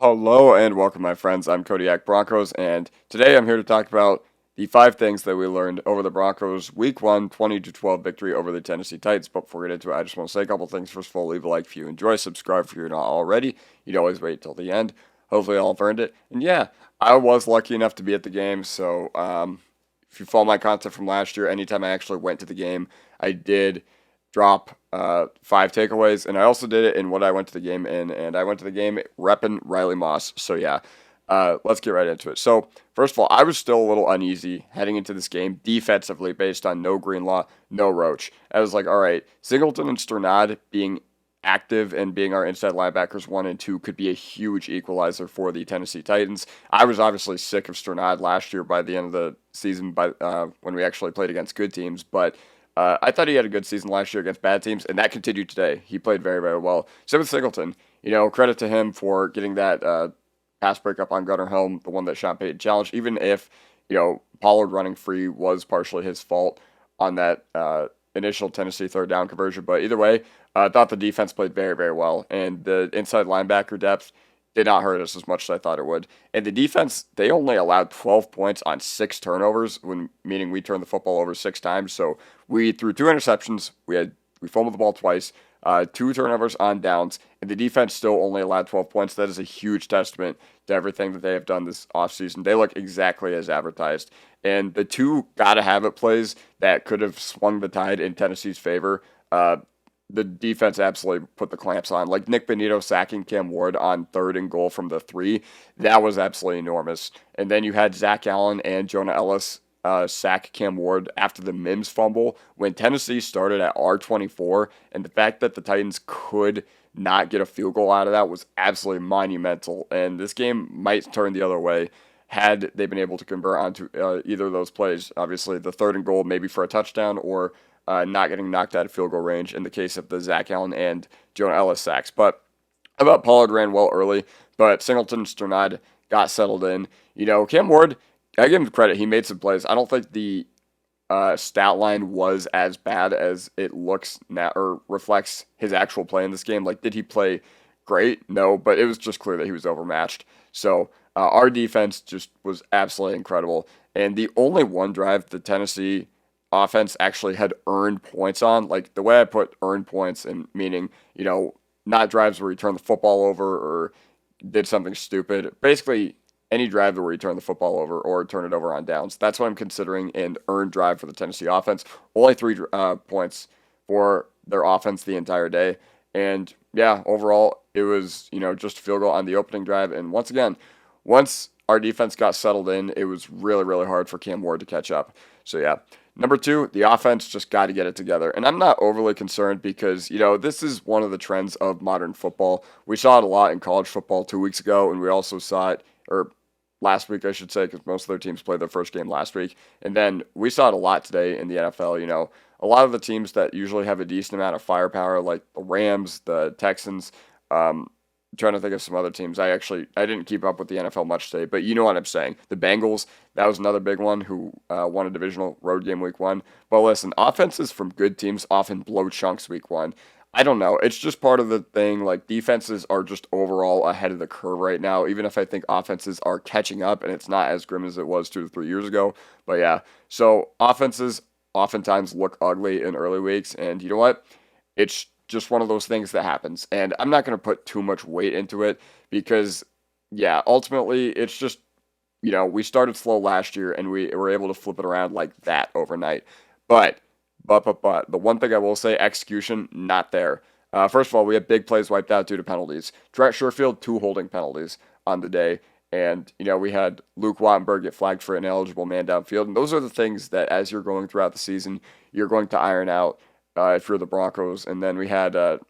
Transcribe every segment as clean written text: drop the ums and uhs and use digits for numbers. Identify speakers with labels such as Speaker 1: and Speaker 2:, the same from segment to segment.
Speaker 1: Hello and welcome, my friends. I'm Kodiak Broncos, and today I'm here to talk about the 5 things that we learned over the Broncos' Week 1 20-12 victory over the Tennessee Titans. But before we get into it, I just want to say a couple things. First of all, leave a like if you enjoy, subscribe if you're not already. You'd always wait till the end. Hopefully, I'll have earned it. And yeah, I was lucky enough to be at the game, so if you follow my content from last year, anytime I actually went to the game, I did drop 5 takeaways, and I also did it in what I went to the game in, and I went to the game repping Riley Moss. So yeah, let's get right into it. So first of all, I was still a little uneasy heading into this game defensively based on no Greenlaw, no Roach. I was like, all right, Singleton and Sternad being active and being our inside linebackers 1 and 2 could be a huge equalizer for the Tennessee Titans. I was obviously sick of Sternad last year by the end of the season, by when we actually played against good teams, but I thought he had a good season last year against bad teams, and that continued today. He played very, very well. Same with Singleton. Credit to him for getting that pass breakup on Gunnar Helm, the one that Sean Payton challenged, even if, Pollard running free was partially his fault on that initial Tennessee third down conversion. But either way, I thought the defense played very, very well, and the inside linebacker depth did not hurt us as much as I thought it would. And the defense, they only allowed 12 points on 6 turnovers, meaning we turned the football over 6 times. So we threw 2 interceptions. We fumbled the ball twice, 2 turnovers on downs, and the defense still only allowed 12 points. That is a huge testament to everything that they have done this offseason. They look exactly as advertised. And the two gotta have it plays that could have swung the tide in Tennessee's favor. The defense absolutely put the clamps on. Like Nick Benito sacking Cam Ward on 3rd and goal from the 3, that was absolutely enormous. And then you had Zach Allen and Jonah Ellis sack Cam Ward after the Mims fumble when Tennessee started at R24. And the fact that the Titans could not get a field goal out of that was absolutely monumental. And this game might turn the other way had they been able to convert onto either of those plays. Obviously, the 3rd and goal maybe for a touchdown or not getting knocked out of field goal range in the case of the Zach Allen and Jonah Ellis sacks. But I thought Pollard ran well early, but Singleton and Sternad got settled in. Cam Ward, I give him credit. He made some plays. I don't think the stat line was as bad as it looks now or reflects his actual play in this game. Like, did he play great? No, but it was just clear that he was overmatched. So our defense just was absolutely incredible. And the only one drive the Tennessee offense actually had earned points on. Like the way I put earned points, and meaning, not drives where he turned the football over or did something stupid. Basically, any drive where he turned the football over or turn it over on downs. That's what I'm considering an earned drive for the Tennessee offense. Only 3 points for their offense the entire day. And yeah, overall, it was, just a field goal on the opening drive. And once again, once our defense got settled in, it was really, really hard for Cam Ward to catch up. So yeah. Number 2, the offense just got to get it together. And I'm not overly concerned because, this is one of the trends of modern football. We saw it a lot in college football 2 weeks ago, and we also saw it, or last week, I should say, because most of their teams played their first game last week. And then we saw it a lot today in the NFL. A lot of the teams that usually have a decent amount of firepower, like the Rams, the Texans, I'm trying to think of some other teams. I didn't keep up with the NFL much today, but you know what I'm saying. The Bengals, that was another big one who won a divisional road game week 1. But listen, offenses from good teams often blow chunks week 1. I don't know. It's just part of the thing. Like, defenses are just overall ahead of the curve right now, even if I think offenses are catching up and it's not as grim as it was 2 to 3 years ago. But yeah, so offenses oftentimes look ugly in early weeks. And you know what? It's just one of those things that happens. And I'm not going to put too much weight into it because, yeah, ultimately it's just, we started slow last year and we were able to flip it around like that overnight. But the one thing I will say, execution, not there. First of all, we had big plays wiped out due to penalties. Trent Sherfield, 2 holding penalties on the day. And, we had Luke Wattenberg get flagged for an ineligible man downfield. And those are the things that as you're going throughout the season, you're going to iron out if you're the Broncos. And then we had a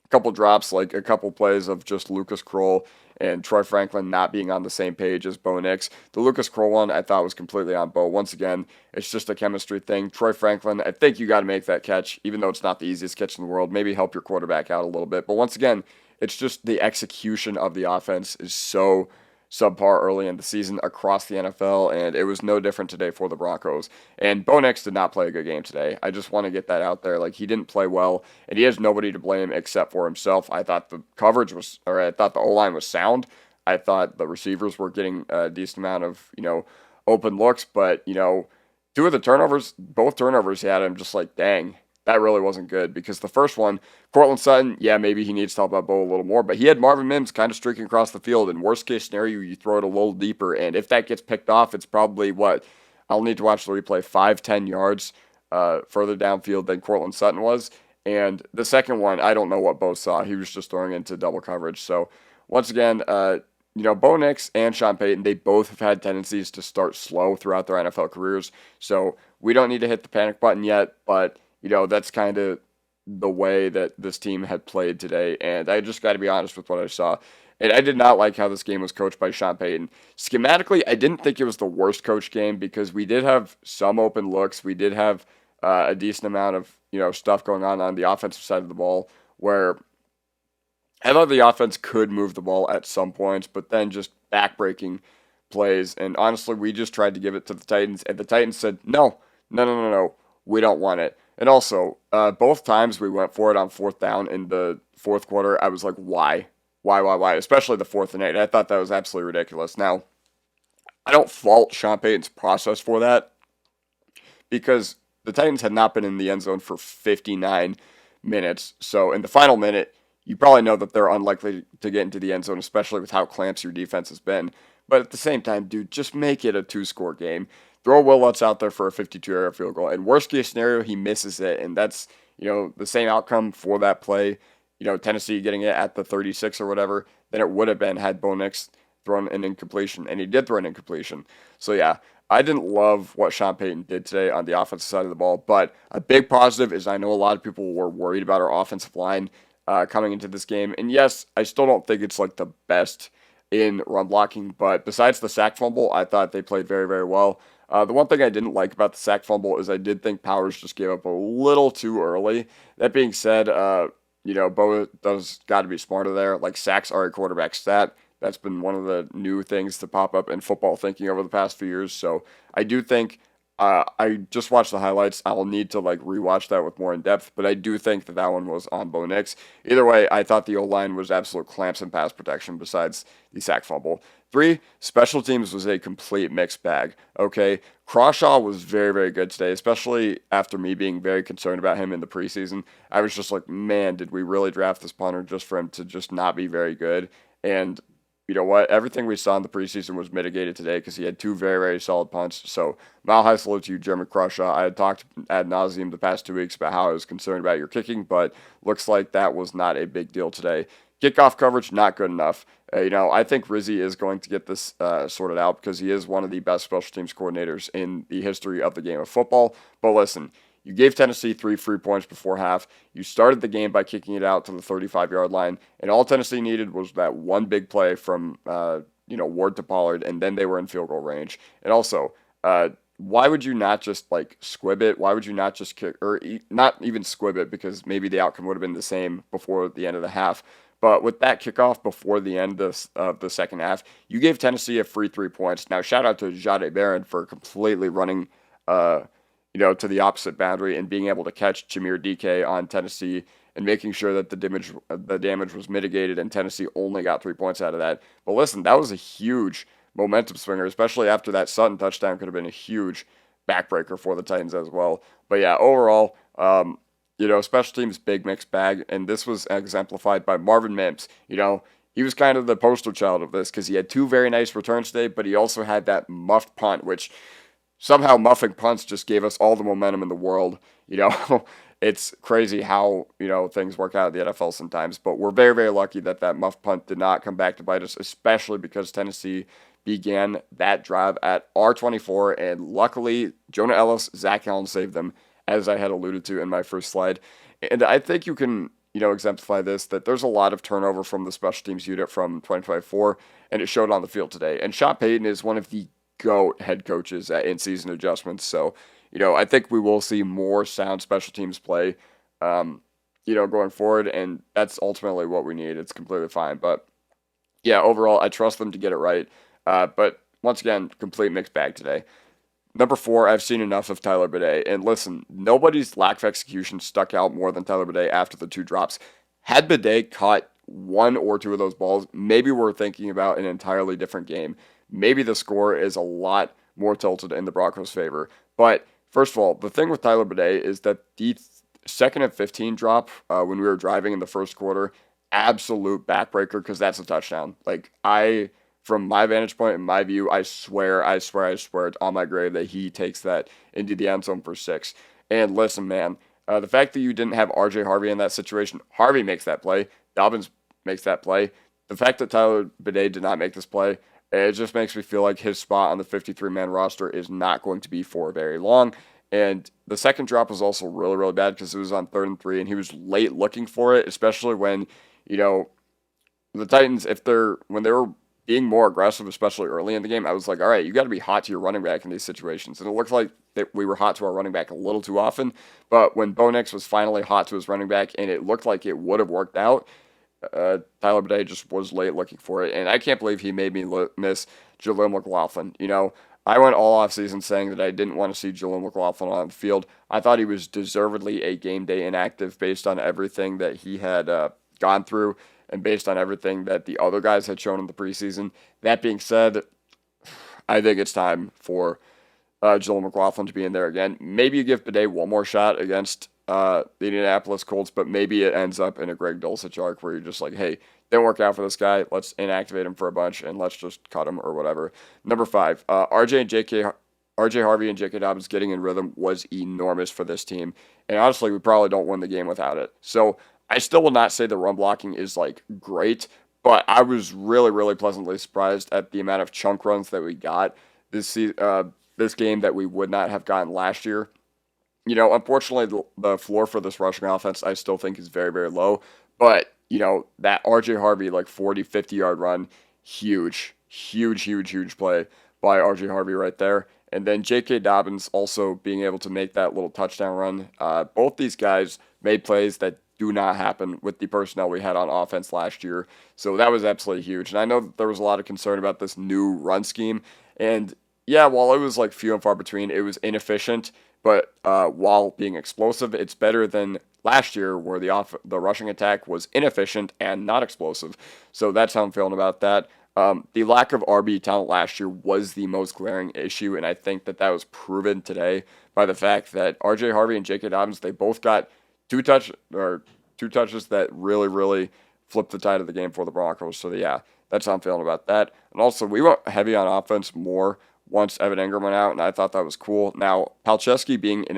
Speaker 1: couple drops, like a couple plays of just Lucas Kroll and Troy Franklin not being on the same page as Bo Nix. The Lucas Kroll one I thought was completely on Bo. Once again, it's just a chemistry thing. Troy Franklin, I think you got to make that catch, even though it's not the easiest catch in the world. Maybe help your quarterback out a little bit. But once again, it's just the execution of the offense is so subpar early in the season across the NFL, and it was no different today for the Broncos. And Bo Nix did not play a good game today. I just want to get that out there. Like, he didn't play well, and he has nobody to blame except for himself. I thought the I thought the O-line was sound. I thought the receivers were getting a decent amount of, open looks, but, two of the turnovers, both turnovers he had, I'm just like, dang, that really wasn't good. Because the first one, Cortland Sutton, yeah, maybe he needs to help out Bo a little more, but he had Marvin Mims kind of streaking across the field. In worst case scenario, you throw it a little deeper, and if that gets picked off, it's probably I'll need to watch the replay, 5-10 yards further downfield than Cortland Sutton was. And the second one, I don't know what Bo saw. He was just throwing into double coverage. So once again, Bo Nix and Sean Payton, they both have had tendencies to start slow throughout their NFL careers. So we don't need to hit the panic button yet, but, that's kind of the way that this team had played today. And I just got to be honest with what I saw. And I did not like how this game was coached by Sean Payton. Schematically, I didn't think it was the worst coach game because we did have some open looks. We did have a decent amount of, stuff going on the offensive side of the ball where I thought the offense could move the ball at some points, but then just backbreaking plays. And honestly, we just tried to give it to the Titans, and the Titans said, no, we don't want it. And also, both times we went for it on fourth down in the fourth quarter, I was like, why? Why? Especially the 4th and 8. I thought that was absolutely ridiculous. Now, I don't fault Sean Payton's process for that because the Titans had not been in the end zone for 59 minutes. So in the final minute, you probably know that they're unlikely to get into the end zone, especially with how clamps your defense has been. But at the same time, dude, just make it a 2-score game. Throw Will Lutz out there for a 52-yard field goal. And worst case scenario, he misses it. And that's, the same outcome for that play. Tennessee getting it at the 36 or whatever, than it would have been had Bo Nix thrown an incompletion. And he did throw an incompletion. So yeah, I didn't love what Sean Payton did today on the offensive side of the ball. But a big positive is I know a lot of people were worried about our offensive line coming into this game. And yes, I still don't think it's like the best in run blocking. But besides the sack fumble, I thought they played very, very well. The one thing I didn't like about the sack fumble is I did think Powers just gave up a little too early. That being said, Bo does got to be smarter there. Like, sacks are a quarterback stat. That's been one of the new things to pop up in football thinking over the past few years. So I do think I just watched the highlights. I'll need to rewatch that with more in depth, but I do think that one was on Bo Nix. Either way, I thought the O-line was absolute clamps in pass protection besides the sack fumble. 3, special teams was a complete mixed bag. Okay, Crawshaw was very, very good today, especially after me being very concerned about him in the preseason. I was just like, man, did we really draft this punter just for him to just not be very good? And you know what? Everything we saw in the preseason was mitigated today because he had 2 very, very solid punts. So, mile high salute to you, Jeremy Crawshaw. I had talked ad nauseum the past 2 weeks about how I was concerned about your kicking, but looks like that was not a big deal today. Kickoff coverage, not good enough. I think Rizzi is going to get this sorted out because he is one of the best special teams coordinators in the history of the game of football. But listen, you gave Tennessee 3 free points before half. You started the game by kicking it out to the 35-yard line, and all Tennessee needed was that one big play from Ward to Pollard, and then they were in field goal range. And also, why would you not just squib it? Why would you not just kick, or not even squib it, because maybe the outcome would have been the same before the end of the half. But with that kickoff before the end of the second half, you gave Tennessee a free 3 points. Now, shout out to Jade Barron for completely running to the opposite boundary and being able to catch Jameer DK on Tennessee and making sure that the damage was mitigated, and Tennessee only got 3 points out of that. But listen, that was a huge momentum swinger, especially after that Sutton touchdown could have been a huge backbreaker for the Titans as well. But yeah, overall, special teams, big mixed bag, and this was exemplified by Marvin Mims. He was kind of the poster child of this because he had 2 very nice returns today, but he also had that muffed punt, which somehow muffing punts just gave us all the momentum in the world. It's crazy how, things work out in the NFL sometimes, but we're very, very lucky that muff punt did not come back to bite us, especially because Tennessee began that drive at our 24, and luckily, Jonah Ellis, Zach Allen saved them, as I had alluded to in my first slide. And I think you can, exemplify this, that there's a lot of turnover from the special teams unit from 2024, and it showed on the field today. And Sean Payton is one of the GOAT head coaches at in-season adjustments. So, I think we will see more sound special teams play, going forward, and that's ultimately what we need. It's completely fine. But, yeah, overall, I trust them to get it right. But, once again, complete mixed bag today. Number 4, I've seen enough of Tyler Badie. And listen, nobody's lack of execution stuck out more than Tyler Badie after the 2 drops. Had Badie caught one or two of those balls, maybe we're thinking about an entirely different game. Maybe the score is a lot more tilted in the Broncos' favor. But first of all, the thing with Tyler Badie is that the second and 15 drop when we were driving in the first quarter, absolute backbreaker because that's a touchdown. From my vantage point, in my view, I swear it's on my grave that he takes that into the end zone for 6. And listen, man, the fact that you didn't have RJ Harvey in that situation, Harvey makes that play, Dobbins makes that play. The fact that Tyler Badie did not make this play, it just makes me feel like his spot on the 53-man roster is not going to be for very long. And the second drop was also really, really bad because it was on 3rd and 3, and he was late looking for it, especially when, the Titans, when they were being more aggressive, especially early in the game, I was like, all right, you got to be hot to your running back in these situations. And it looked like that we were hot to our running back a little too often. But when Bo Nix was finally hot to his running back and it looked like it would have worked out, Tyler Badie just was late looking for it. And I can't believe he made me miss Jaleel McLaughlin. I went all offseason saying that I didn't want to see Jaleel McLaughlin on the field. I thought he was deservedly a game day inactive based on everything that he had gone through and based on everything that the other guys had shown in the preseason. That being said, I think it's time for Jaleel McLaughlin to be in there again. Maybe you give Badie one more shot against the Indianapolis Colts, but maybe it ends up in a Greg Dulcich arc where you're just like, hey, didn't work out for this guy. Let's inactivate him for a bunch and let's just cut him or whatever. Number 5, RJ Harvey and J.K. Dobbins getting in rhythm was enormous for this team. And honestly, we probably don't win the game without it. So I still will not say the run blocking is great, but I was really, really pleasantly surprised at the amount of chunk runs that we got this game that we would not have gotten last year. Unfortunately, the floor for this rushing offense I still think is very, very low. But, that RJ Harvey 40, 50-yard run, huge play by RJ Harvey right there. And then J.K. Dobbins also being able to make that little touchdown run. Both these guys made plays that do not happen with the personnel we had on offense last year. So that was absolutely huge. And I know that there was a lot of concern about this new run scheme. And yeah, while it was few and far between, it was inefficient. But while being explosive, it's better than last year where the rushing attack was inefficient and not explosive. So that's how I'm feeling about that. The lack of RB talent last year was the most glaring issue, and I think that was proven today by the fact that RJ Harvey and J.K. Dobbins, they both got two touches that really, really flipped the tide of the game for the Broncos. So yeah, that's how I'm feeling about that. And also, we went heavy on offense more once Evan Engram went out, and I thought that was cool. Now, Palczewski being an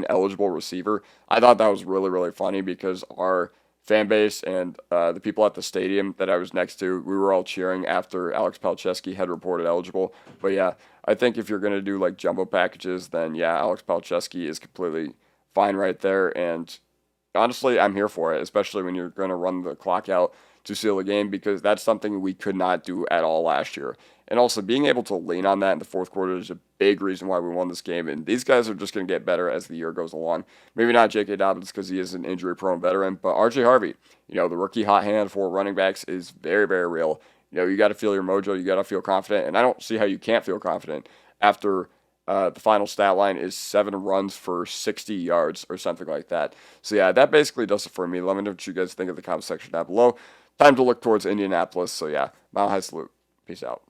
Speaker 1: eligible receiver, I thought that was really, really funny because our fan base and the people at the stadium that I was next to, we were all cheering after Alex Palczewski had reported eligible. But yeah, I think if you're going to do jumbo packages, then yeah, Alex Palczewski is completely fine right there. And honestly, I'm here for it, especially when you're going to run the clock out to seal the game, because that's something we could not do at all last year. And also, being able to lean on that in the fourth quarter is a big reason why we won this game. And these guys are just going to get better as the year goes along. Maybe not J.K. Dobbins because he is an injury-prone veteran, but R.J. Harvey, the rookie hot hand for running backs is very, very real. You got to feel your mojo. You got to feel confident. And I don't see how you can't feel confident after the final stat line is 7 runs for 60 yards or something like that. So yeah, that basically does it for me. Let me know what you guys think in the comment section down below. Time to look towards Indianapolis. So yeah, Mile High Salute. Peace out.